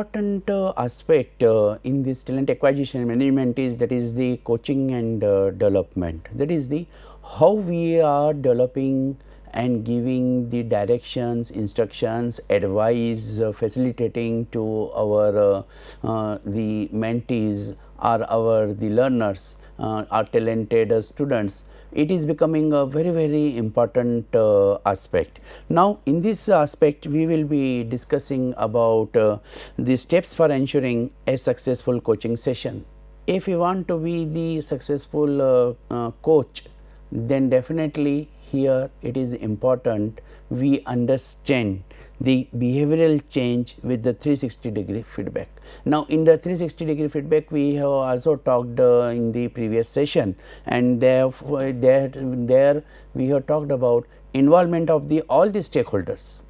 important aspect in this talent acquisition management is that is the coaching and development. That is the how we are developing and giving the directions, instructions, advice, facilitating to our the mentees or our the learners, our talented students. It is becoming a very important aspect. Now, in this aspect we will be discussing about the steps for ensuring a successful coaching session. If you want to be the successful coach, then definitely here it is important we understand the behavioral change with the 360-degree feedback. Now, in the 360-degree feedback we have also talked in the previous session, and therefore there we have talked about involvement of the all the stakeholders.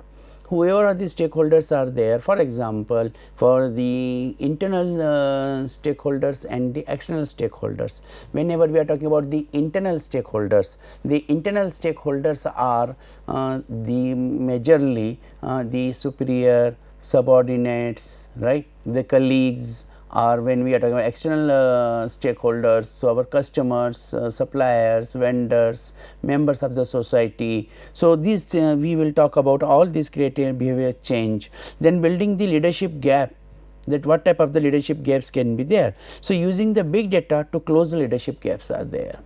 Whoever are the stakeholders are there, for example, for the internal stakeholders and the external stakeholders. Whenever we are talking about the internal stakeholders are the majorly the superior, subordinates, right, the colleagues, or when we are talking about external stakeholders, so our customers, suppliers, vendors, members of the society. So, these we will talk about all these creative behavior change. Then building the leadership gap, that what type of the leadership gaps can be there. So, using the big data to close the leadership gaps are there.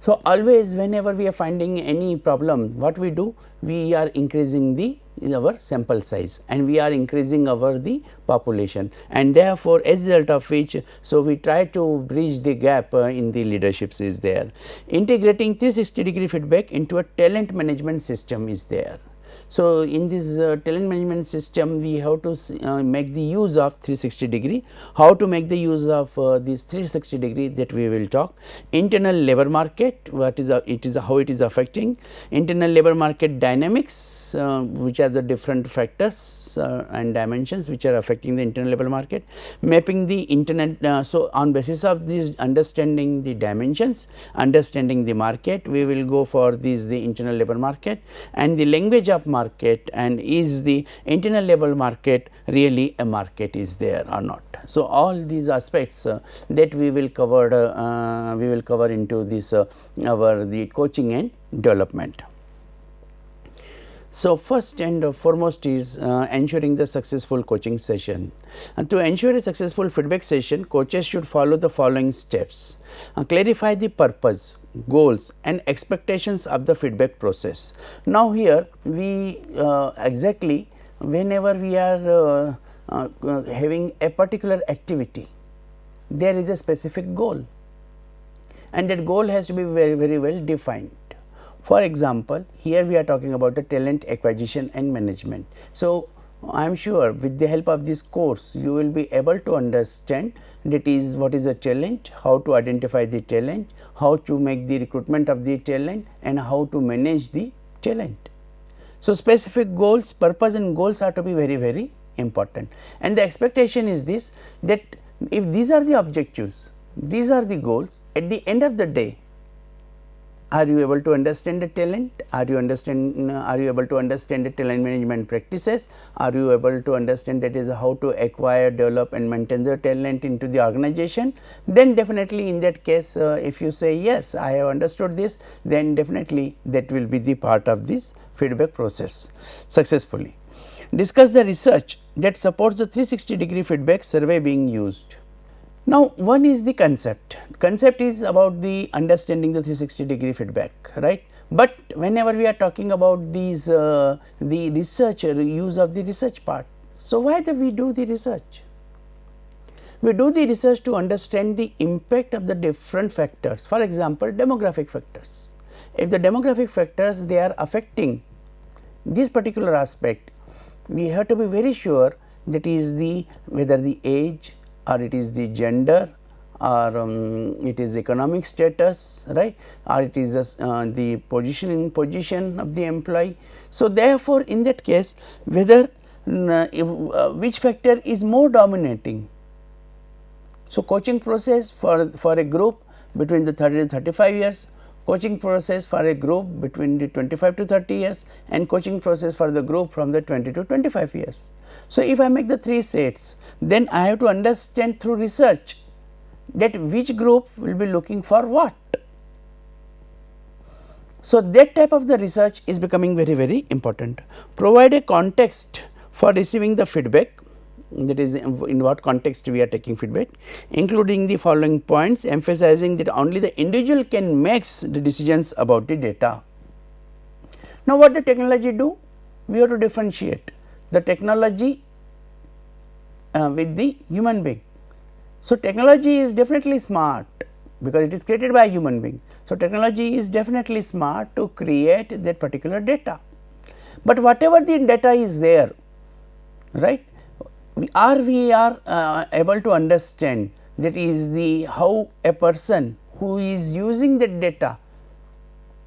So, always whenever we are finding any problem, what we do, we are increasing the our sample size and we are increasing our the population, and therefore, as a result of which, so we try to bridge the gap in the leaderships is there. Integrating 360-degree feedback into a talent management system is there. So, in this talent management system we have to make the use of 360-degree. How to make the use of this 360-degree, that we will talk. Internal labor market, what is it is how it is affecting. Internal labor market dynamics, which are the different factors and dimensions which are affecting the internal labor market. Mapping the internet, so on basis of this understanding the dimensions, understanding the market, we will go for this the internal labor market and the language of market, and is the internal labor market really a market is there or not. So, all these aspects that we will cover into this our the coaching and development. So, first and foremost is ensuring the successful coaching session. And to ensure a successful feedback session, coaches should follow the following steps. Clarify the purpose, goals and expectations of the feedback process. Now, here we exactly whenever we are having a particular activity, there is a specific goal, and that goal has to be very well defined. For example, here we are talking about the talent acquisition and management. So, I am sure with the help of this course you will be able to understand that is what is a talent, how to identify the talent, how to make the recruitment of the talent, and how to manage the talent. So, specific goals, purpose and goals are to be very important, and the expectation is this, that if these are the objectives, these are the goals, at the end of the day, are you able to understand the talent? Are you able to understand the talent management practices? Are you able to understand that is how to acquire, develop and maintain the talent into the organization? Then definitely in that case, if you say yes, I have understood this, then definitely that will be the part of this feedback process successfully. Discuss the research that supports the 360-degree feedback survey being used. Now, one is the concept. Concept is about the understanding the 360-degree feedback, right. But whenever we are talking about these the research use of the research part. So, why do we do the research? We do the research to understand the impact of the different factors. For example, demographic factors. If the demographic factors they are affecting this particular aspect, we have to be very sure that is the whether the age, or it is the gender, or it is economic status, right, or it is the position of the employee. So, therefore, in that case whether which factor is more dominating. So, coaching process for a group between the 30 to 35 years, coaching process for a group between the 25 to 30 years and coaching process for the group from the 20 to 25 years. So, if I make the 3 sets, then I have to understand through research that which group will be looking for what. So, that type of the research is becoming very important. Provide a context for receiving the feedback, that is in what context we are taking feedback, including the following points, emphasizing that only the individual can make the decisions about the data. Now, what the technology do? We have to differentiate the technology with the human being. So, technology is definitely smart because it is created by a human being. So, technology is definitely smart to create that particular data, but whatever the data is there, right, we are able to understand that is the how a person who is using that data,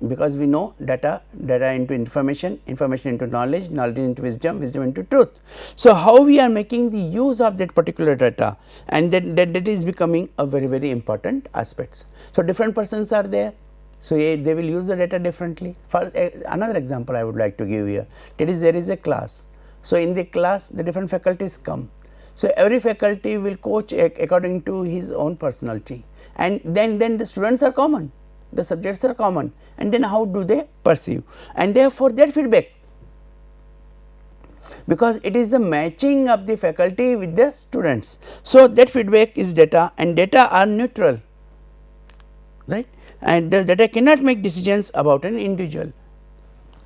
because we know data into information, information into knowledge, knowledge into wisdom, wisdom into truth. So, how we are making the use of that particular data, and that is becoming a very important aspects. So, different persons are there. So, they will use the data differently. For another example I would like to give here, that is there is a class. So, in the class the different faculties come. So, every faculty will coach according to his own personality, and then the students are common, the subjects are common, and then how do they perceive, and therefore that feedback, because it is a matching of the faculty with the students. So, that feedback is data, and data are neutral, right, and the data cannot make decisions about an individual.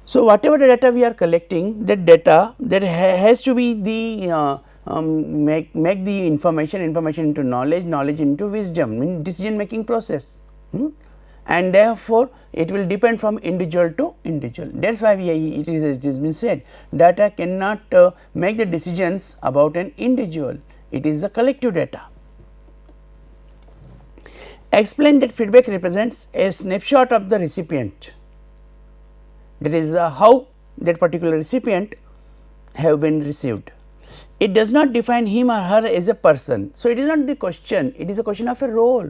So, whatever the data we are collecting, that data that has to be the make the information into knowledge, knowledge into wisdom, in decision making process, and therefore, it will depend from individual to individual. That is why it has been said data cannot make the decisions about an individual, it is a collective data. Explain that feedback represents a snapshot of the recipient, that is how that particular recipient have been received. It does not define him or her as a person. So, it is not the question, it is a question of a role.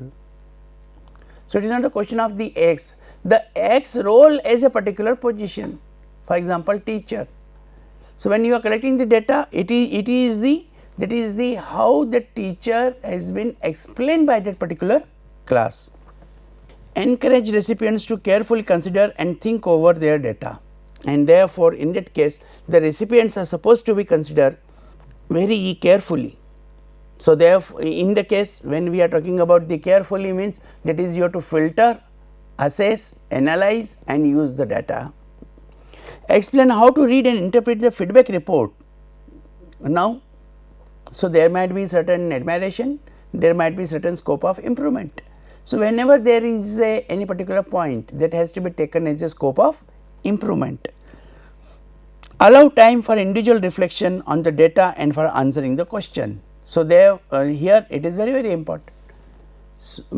So, it is not a question of the X, the X role as a particular position, for example, teacher. So, when you are collecting the data, it is the how the teacher has been explained by that particular class. Encourage recipients to carefully consider and think over their data, and therefore, in that case the recipients are supposed to be considered very carefully. So, therefore, in the case when we are talking about the carefully means, that is you have to filter, assess, analyze and use the data. Explain how to read and interpret the feedback report. Now, so there might be certain admiration, there might be certain scope of improvement. So, whenever there is any particular point, that has to be taken as a scope of improvement. Allow time for individual reflection on the data and for answering the question. So, there here it is very important,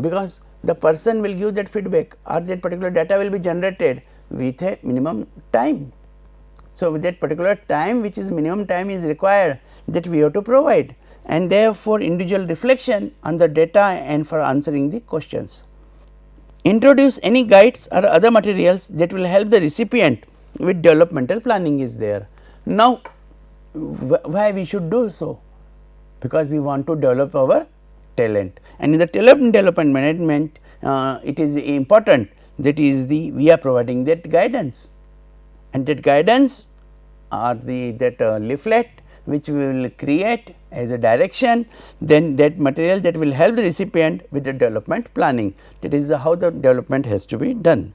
because the person will give that feedback or that particular data will be generated with a minimum time. So, with that particular time, which is minimum time is required, that we have to provide, and therefore, individual reflection on the data and for answering the questions. Introduce any guides or other materials that will help the recipient with developmental planning is there. Now, why we should do so? Because we want to develop our talent, and in the talent development management it is important that is we are providing that guidance, and that guidance or that leaflet which we will create as a direction, then that material that will help the recipient with the development planning, that is how the development has to be done.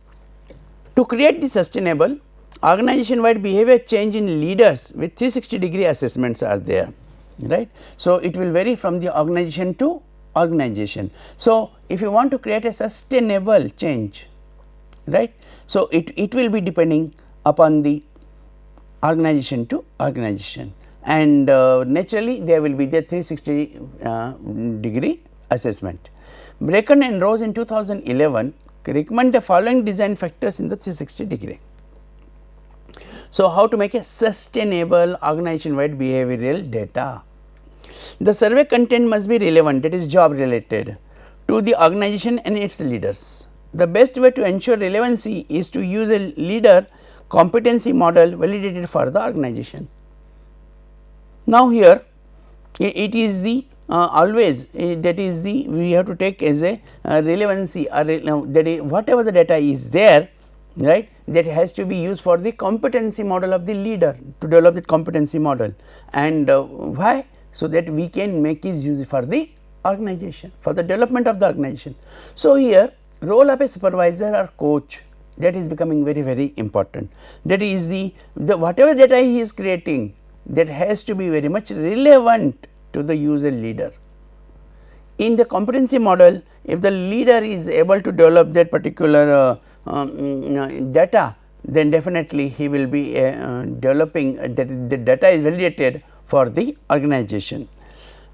To create the sustainable organization wide behavior change in leaders with 360-degree assessments are there, right. So, it will vary from the organization to organization. So, if you want to create a sustainable change, right, so it will be depending upon the organization to organization, and naturally there will be the 360-degree assessment. Bracken and Rose in 2011 recommend the following design factors in the 360-degree. So, how to make a sustainable organization wide behavioral data? The survey content must be relevant, that is job related, to the organization and its leaders. the best way to ensure relevancy is to use a leader competency model validated for the organization. Now, here it is the always that is the we have to take as a relevancy or that is whatever the data is there, right, that has to be used for the competency model of the leader to develop that competency model. And why? So that we can make its use for the organization, for the development of the organization. So, here role of a supervisor or coach, that is becoming very important. That is the whatever data he is creating, that has to be very much relevant to the user leader. In the competency model, if the leader is able to develop that particular data, then definitely he will be developing that the data is validated for the organization.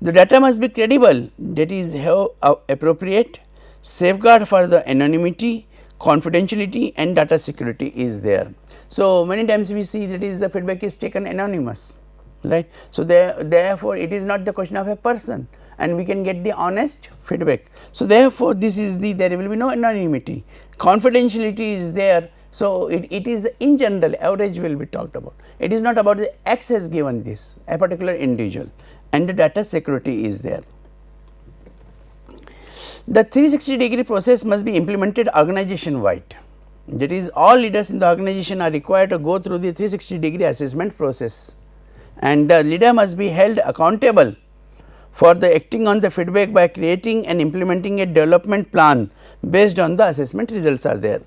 The data must be credible, that is have appropriate safeguard for the anonymity, confidentiality and data security is there. So, many times we see that is the feedback is taken anonymous, right. So, therefore, it is not the question of a person and we can get the honest feedback. So, therefore, this is the there will be no anonymity, confidentiality is there. So, it is in general average will be talked about, it is not about the X has given this a particular individual, and the data security is there. The 360-degree process must be implemented organization wide, that is all leaders in the organization are required to go through the 360-degree assessment process, and the leader must be held accountable for the acting on the feedback by creating and implementing a development plan based on the assessment results are there.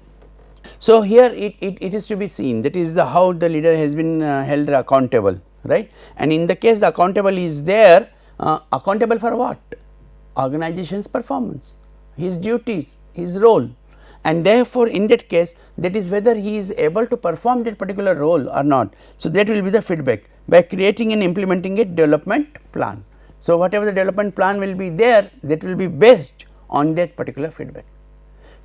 So, here it is to be seen that is the how the leader has been held accountable, right, and in the case the accountable is there, accountable for what? Organization's performance, his duties, his role, and therefore, in that case that is whether he is able to perform that particular role or not. So, that will be the feedback by creating and implementing a development plan. So, whatever the development plan will be there, that will be based on that particular feedback.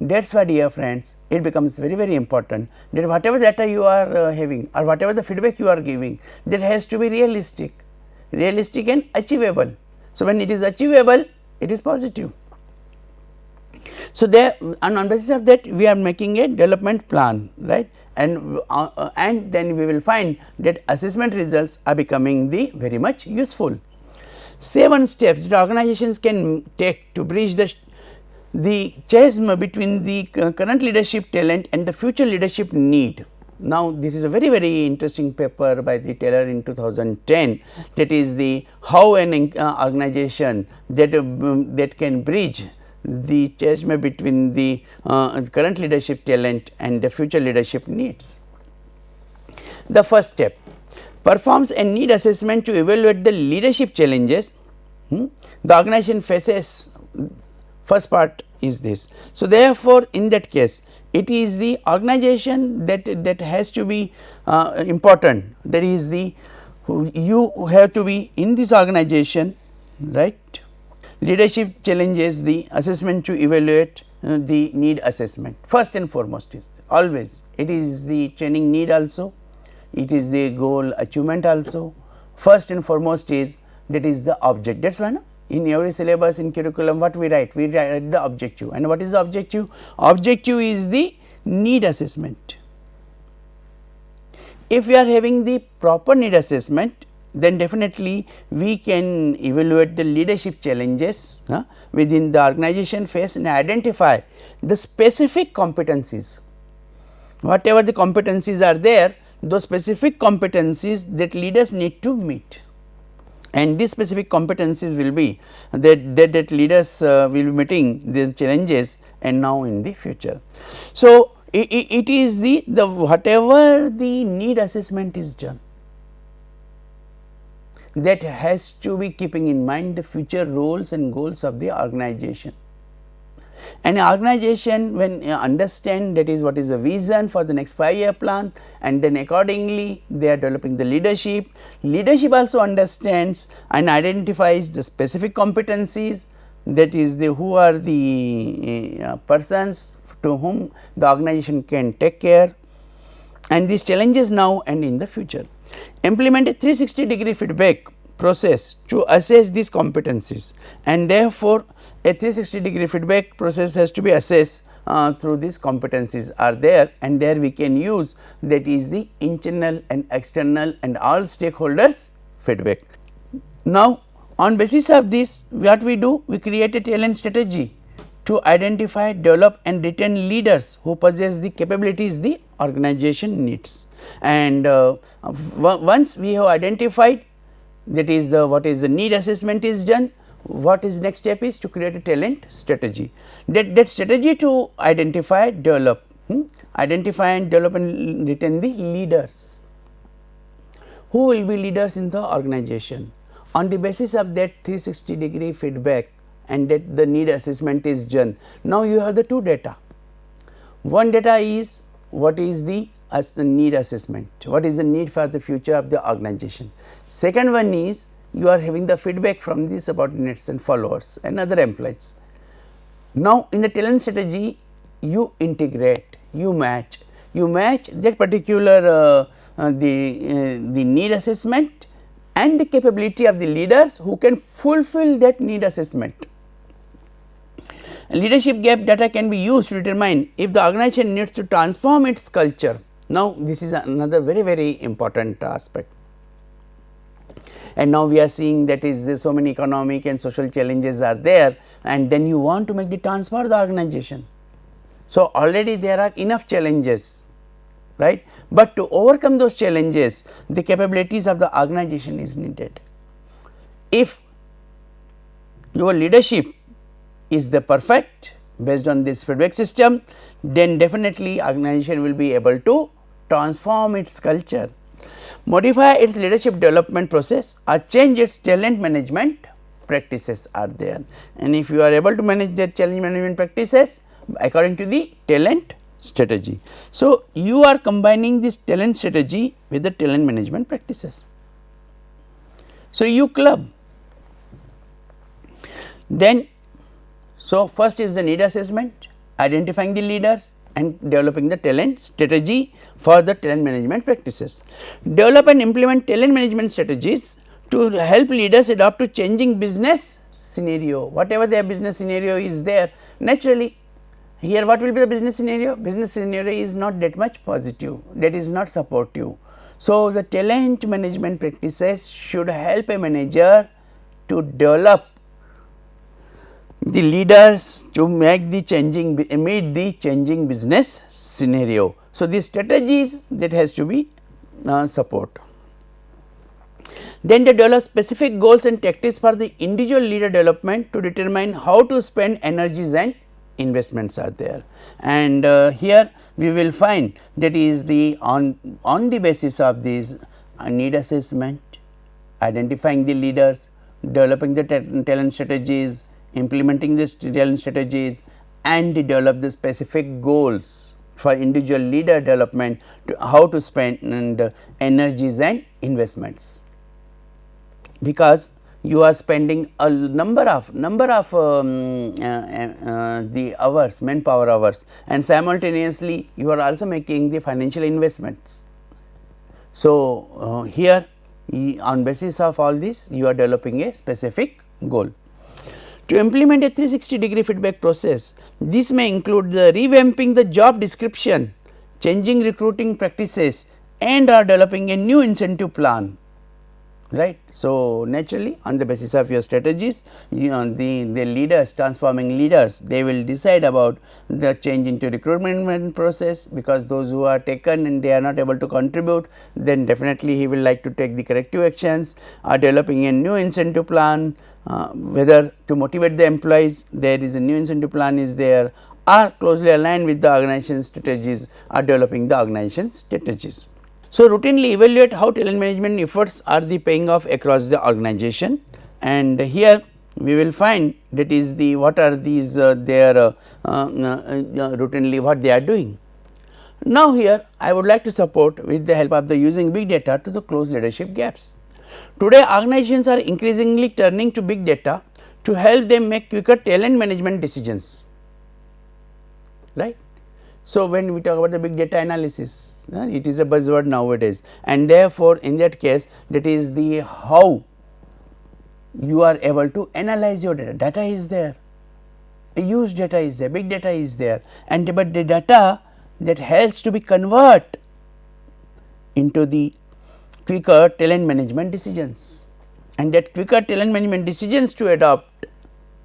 That is why, dear friends, it becomes very important that whatever data you are having or whatever the feedback you are giving, that has to be realistic and achievable. So, when it is achievable, it is positive. So, there and on basis of that we are making a development plan, right, and then we will find that assessment results are becoming the very much useful. 7 steps that organizations can take to bridge the chasm between the current leadership talent and the future leadership need. Now, this is a very interesting paper by the Taylor in 2010, that is the how an organization that can bridge the chasm between the current leadership talent and the future leadership needs. The first step, performs a need assessment to evaluate the leadership challenges the organization faces. First part is this. So, therefore, in that case it is the organization that has to be important, that is the you have to be in this organization, right. Leadership challenges the assessment to evaluate the need assessment. First and foremost is always it is the training need also, it is the goal achievement also. First and foremost is that is the object. That is why in every syllabus in curriculum what we write the objective, and what is the objective? Objective is the need assessment. If we are having the proper need assessment, then definitely we can evaluate the leadership challenges within the organization face and identify the specific competencies. Whatever the competencies are there, those specific competencies that leaders need to meet, and these specific competencies will be that leaders will be meeting the challenges and now in the future. So, it is the whatever the need assessment is done, that has to be keeping in mind the future roles and goals of the organization. An organization when understand that is what is the vision for the next 5-year plan, and then accordingly they are developing the leadership. Leadership also understands and identifies the specific competencies, that is the who are the persons to whom the organization can take care, and these challenges now and in the future. Implement a 360-degree feedback process to assess these competencies, and therefore, a 360-degree feedback process has to be assessed through these competencies are there, and there we can use that is the internal and external and all stakeholders feedback. Now, on basis of this, what we do? We create a talent strategy to identify, develop and retain leaders who possess the capabilities the organization needs. And once we have identified, that is the what is the need assessment is done, what is next step is to create a talent strategy. That strategy to identify, develop, identify and develop and retain the leaders. Who will be leaders in the organization? On the basis of that 360-degree feedback and that the need assessment is done. Now, you have the two data. One data is what is the need assessment, what is the need for the future of the organization. Second one is you are having the feedback from the subordinates and followers and other employees. Now, in the talent strategy you integrate, you match that particular the need assessment and the capability of the leaders who can fulfill that need assessment. Leadership gap data can be used to determine if the organization needs to transform its culture. Now, this is another very important aspect. And now we are seeing that is there so many economic and social challenges are there, and then you want to make the transfer of the organization. So, already there are enough challenges, right, but to overcome those challenges the capabilities of the organization is needed. If your leadership is the perfect based on this feedback system, then definitely organization will be able to transform its culture, modify its leadership development process or change its talent management practices are there. And if you are able to manage their talent management practices according to the talent strategy. So, you are combining this talent strategy with the talent management practices. So, you club then. So, first is the need assessment, identifying the leaders and developing the talent strategy for the talent management practices. Develop and implement talent management strategies to help leaders adapt to changing business scenario. Whatever their business scenario is there, naturally here what will be the business scenario? Business scenario is not that much positive, that is not supportive. So, the talent management practices should help a manager to develop the leaders to make the changing, meet the changing business scenario. So, the strategies that has to be support. Then they develop specific goals and tactics for the individual leader development to determine how to spend energies and investments are there. And here we will find that is the on the basis of this need assessment, identifying the leaders, developing the talent strategies, implementing the talent strategies and develop the specific goals for individual leader development to how to spend energies and investments, because you are spending a number of the hours, manpower hours, and simultaneously you are also making the financial investments. So, here on basis of all this you are developing a specific goal. To implement a 360-degree feedback process, this may include the revamping the job description, changing recruiting practices and or developing a new incentive plan, right. So, naturally on the basis of your strategies, the leaders, transforming leaders, they will decide about the change into recruitment process, because those who are taken and they are not able to contribute, then definitely he will like to take the corrective actions, or developing a new incentive plan, whether to motivate the employees, there is a new incentive plan is there, or closely aligned with the organization strategies, or developing the organization strategies. So, routinely evaluate how talent management efforts are the paying off across the organization, and here we will find that is the what are these their routinely what they are doing. Now, here I would like to support with the help of the using big data to the close leadership gaps. Today organizations are increasingly turning to big data to help them make quicker talent management decisions, right. So, when we talk about the big data analysis, it is a buzzword nowadays, and therefore, in that case that is the how you are able to analyze your data. Data is there, A huge data is there, big data is there, and but the data that has to be convert into the quicker talent management decisions, and that quicker talent management decisions to adopt,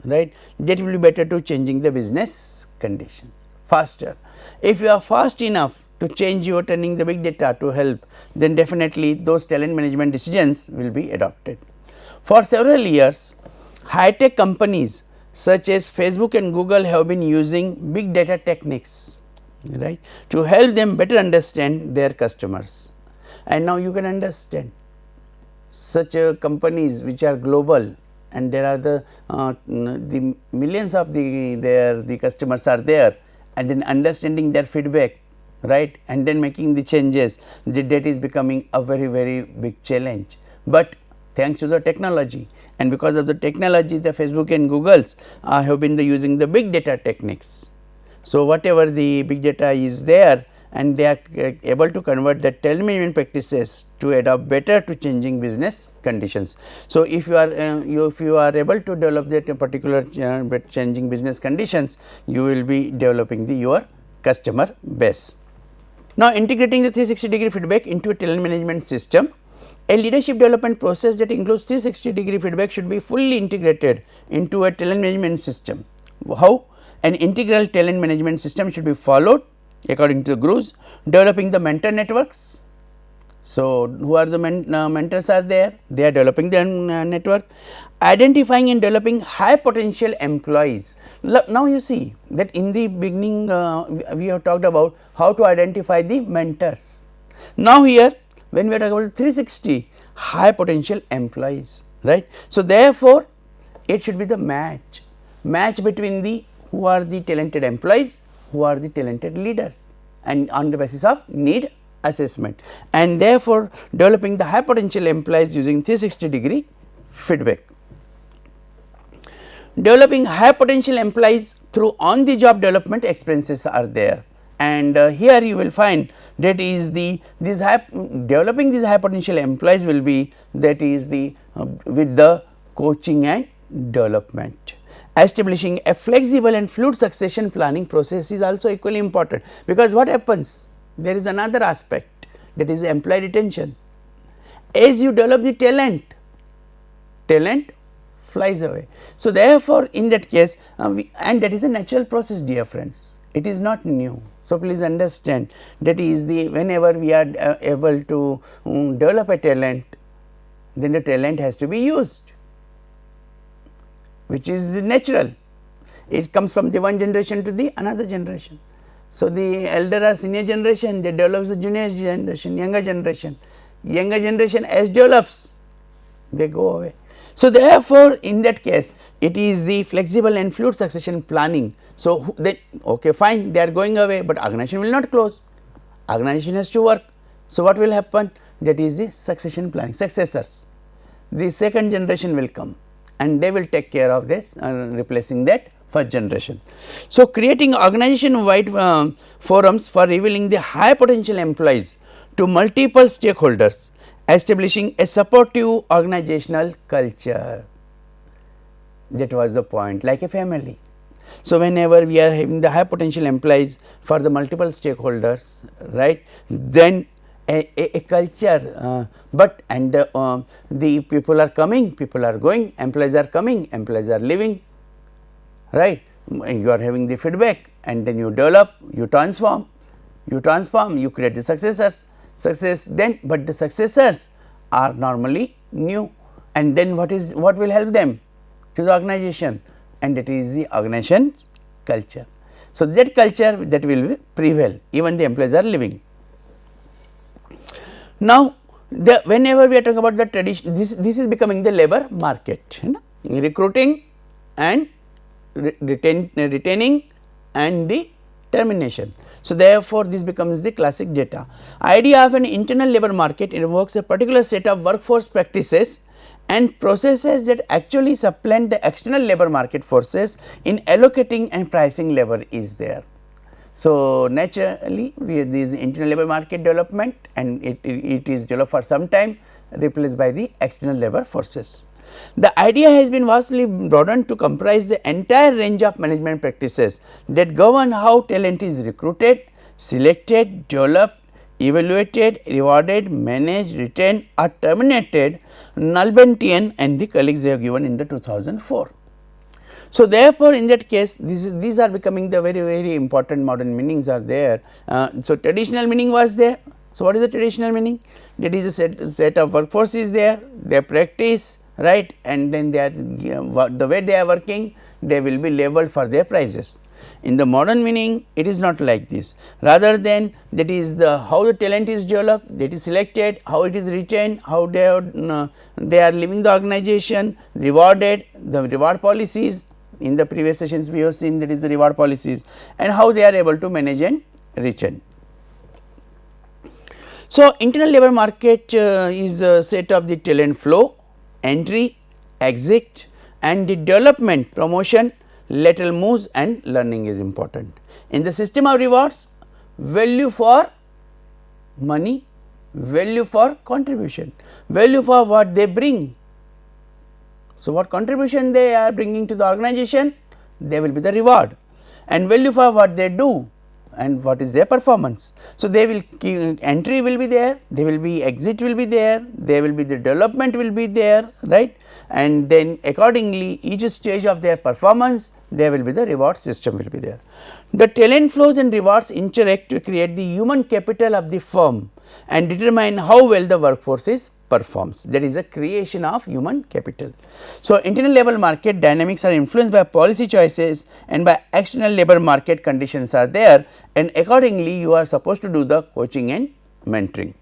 right, that will be better to changing the business conditions faster. If you are fast enough to change your turning the big data to help, then definitely those talent management decisions will be adopted. For several years, high-tech companies such as Facebook and Google have been using big data techniques, right, to help them better understand their customers. And now you can understand such companies which are global, and there are the millions of the customers are there, and then understanding their feedback, right, and then making the changes, that is becoming a very big challenge. But thanks to the technology, and because of the technology, the Facebook and Googles have been using the big data techniques. So, whatever the big data is there, and they are able to convert the talent management practices to adopt better to changing business conditions. So, if you are able to develop that particular changing business conditions, you will be developing your customer base. Now, integrating the 360-degree feedback into a talent management system. A leadership development process that includes 360-degree feedback should be fully integrated into a talent management system. How? An integral talent management system should be followed according to the grooves. Developing the mentor networks. So, who are the mentors are there? They are developing their network. Identifying and developing high potential employees. Now, you see that in the beginning we have talked about how to identify the mentors. Now, here when we are talking about 360 high potential employees, right. So, therefore, it should be the match between the who are the talented employees, who are the talented leaders, and on the basis of need assessment, and therefore, developing the high potential employees using 360-degree feedback. Developing high potential employees through on the job development experiences are there, and here you will find that is developing these high potential employees will be that is with the coaching and development. Establishing a flexible and fluid succession planning process is also equally important, because what happens, there is another aspect, that is employee retention. As you develop the talent flies away. So, therefore, in that case and that is a natural process, dear friends, it is not new. So, please understand that is whenever we are able to develop a talent, then the talent has to be used, which is natural. It comes from the one generation to the another generation. So, the elder or senior generation, they develops the junior generation, younger generation as develops, they go away. So, therefore, in that case it is the flexible and fluid succession planning. So, they okay fine, they are going away, but organization will not close, organization has to work. So, what will happen, that is the succession planning, successors, the second generation will come and they will take care of this replacing that first generation. So, creating organization wide forums for revealing the high potential employees to multiple stakeholders, establishing a supportive organizational culture, that was the point, like a family. So, whenever we are having the high potential employees for the multiple stakeholders, right, then a culture, but and the people are coming, people are going, employees are coming, employees are leaving, right. You are having the feedback, and then you develop, you transform, you create the successors, then, but the successors are normally new, and then what will help them to the organization, and that is the organization's culture. So, that culture that will prevail even the employees are leaving. Now, whenever we are talking about the tradition, this is becoming the labor market, recruiting and retaining and the termination. So, therefore, this becomes the classic data. Idea of an internal labor market invokes a particular set of workforce practices and processes that actually supplant the external labor market forces in allocating and pricing labor is there. So, naturally this internal labor market development, and it is developed for some time, replaced by the external labor forces. The idea has been vastly broadened to comprise the entire range of management practices that govern how talent is recruited, selected, developed, evaluated, rewarded, managed, retained or terminated. Nalbandian and the colleagues they have given in the 2004. So, therefore, in that case these are becoming the very important modern meanings are there. So, traditional meaning was there. So, what is the traditional meaning? That is a set of workforce is there, their practice, right, and then they are the way they are working, they will be labeled for their prices. In the modern meaning, it is not like this. Rather than that is the how the talent is developed, that is selected, how it is retained, how they are leaving the organization, rewarded, the reward policies. In the previous sessions, we have seen that is the reward policies, and how they are able to manage and retain. So, internal labor market is a set of the talent flow, entry, exit and the development, promotion, lateral moves and learning is important. In the system of rewards, value for money, value for contribution, value for what they bring. So, what contribution they are bringing to the organization, they will be the reward, and value for what they do and what is their performance. So, they will entry will be there, they will be exit will be there, there will be the development will be there, right, and then accordingly each stage of their performance there will be the reward system will be there. The talent flows and rewards interact to create the human capital of the firm and determine how well the workforce is performs, that is a creation of human capital. So, internal labor market dynamics are influenced by policy choices and by external labor market conditions are there, and accordingly you are supposed to do the coaching and mentoring.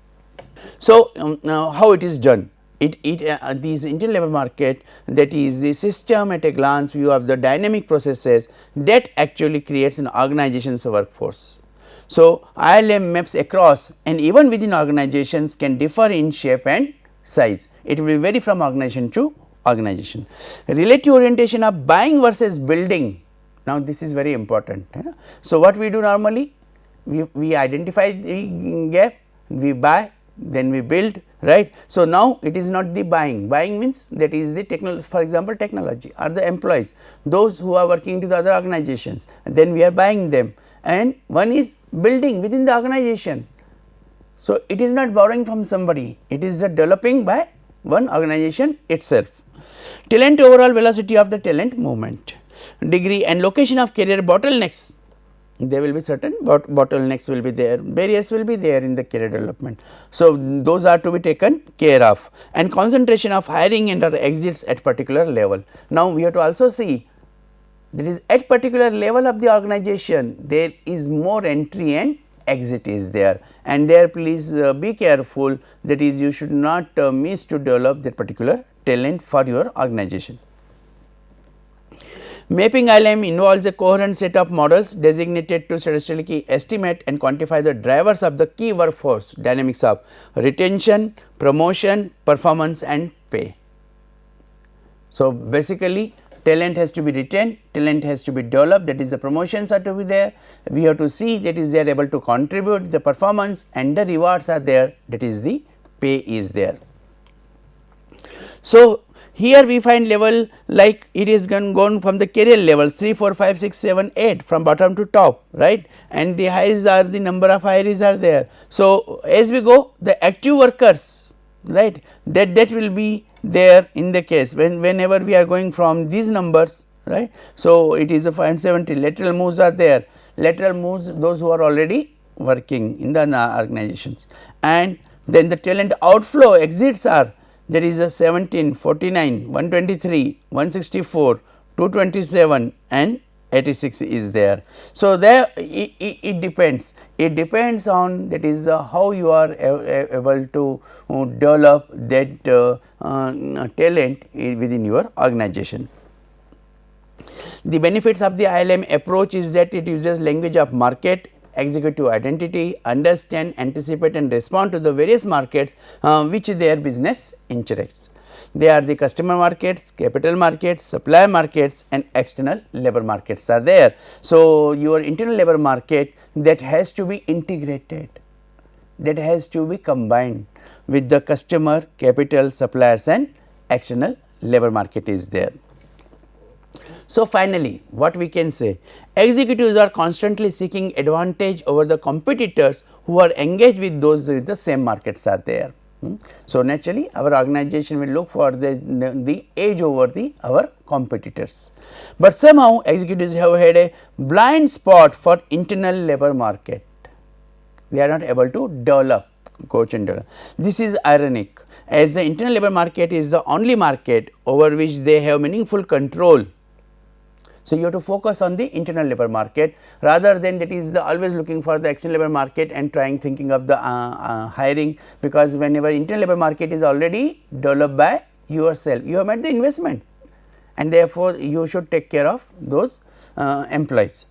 So, how it is done? These internal labor market, that is the system at a glance view of the dynamic processes that actually creates an organization's workforce. So, ILM maps across and even within organizations can differ in shape and size, it will vary from organization to organization. Relative orientation of buying versus building, now this is very important. So, what we do normally, we identify the gap, we buy, then we build, right. So, now it is not the buying means that is the technology, for example, technology or the employees, those who are working to the other organizations, then we are buying them, and one is building within the organization. So, it is not borrowing from somebody, it is developing by one organization itself. Talent overall velocity of the talent movement, degree and location of career bottlenecks, there will be certain bottlenecks will be there, barriers will be there in the career development. So, those are to be taken care of, and concentration of hiring and or exits at particular level. Now, we have to also see that is at particular level of the organization there is more entry and exit is there, and there please be careful, that is you should not miss to develop that particular talent for your organization. Mapping ILM involves a coherent set of models designated to statistically estimate and quantify the drivers of the key workforce dynamics of retention, promotion, performance and pay. So, basically talent has to be retained, talent has to be developed, that is the promotions are to be there, we have to see that is they are able to contribute the performance, and the rewards are there, that is the pay is there. So, here we find level like it is gone from the career levels 3, 4, 5, 6, 7, 8 from bottom to top, right, and the highs are the number of hires are there. So, as we go the active workers, right, that will be there in the case whenever we are going from these numbers, right. So, it is a 570, lateral moves are there, lateral moves those who are already working in the organizations, and then the talent outflow exits are, there is a 17, 49, 123, 164, 227 and 86 is there. So, there it depends on that is how you are able to develop that talent within your organization. The benefits of the ILM approach is that it uses language of market, executive identity, understand, anticipate and respond to the various markets which their business interacts. They are the customer markets, capital markets, supply markets and external labor markets are there. So, your internal labor market that has to be integrated, that has to be combined with the customer, capital, suppliers and external labor market is there. So, finally, what we can say, executives are constantly seeking advantage over the competitors who are engaged with those with the same markets are there. So, naturally our organization will look for the edge over our competitors, but somehow executives have had a blind spot for internal labor market. We are not able to develop, coach and develop. This is ironic, as the internal labor market is the only market over which they have meaningful control. So, you have to focus on the internal labor market rather than that is the always looking for the external labor market and thinking of the hiring, because whenever internal labor market is already developed by yourself, you have made the investment and therefore, you should take care of those employees.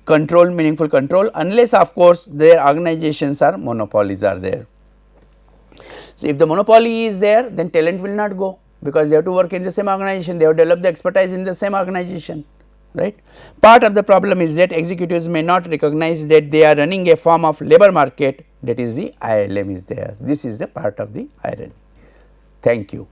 Control, meaningful control, unless of course, their organizations are monopolies are there. So, if the monopoly is there, then talent will not go, because they have to work in the same organization, they have developed the expertise in the same organization, right. Part of the problem is that executives may not recognize that they are running a form of labor market, that is the ILM is there. This is the part of the irony. Thank you.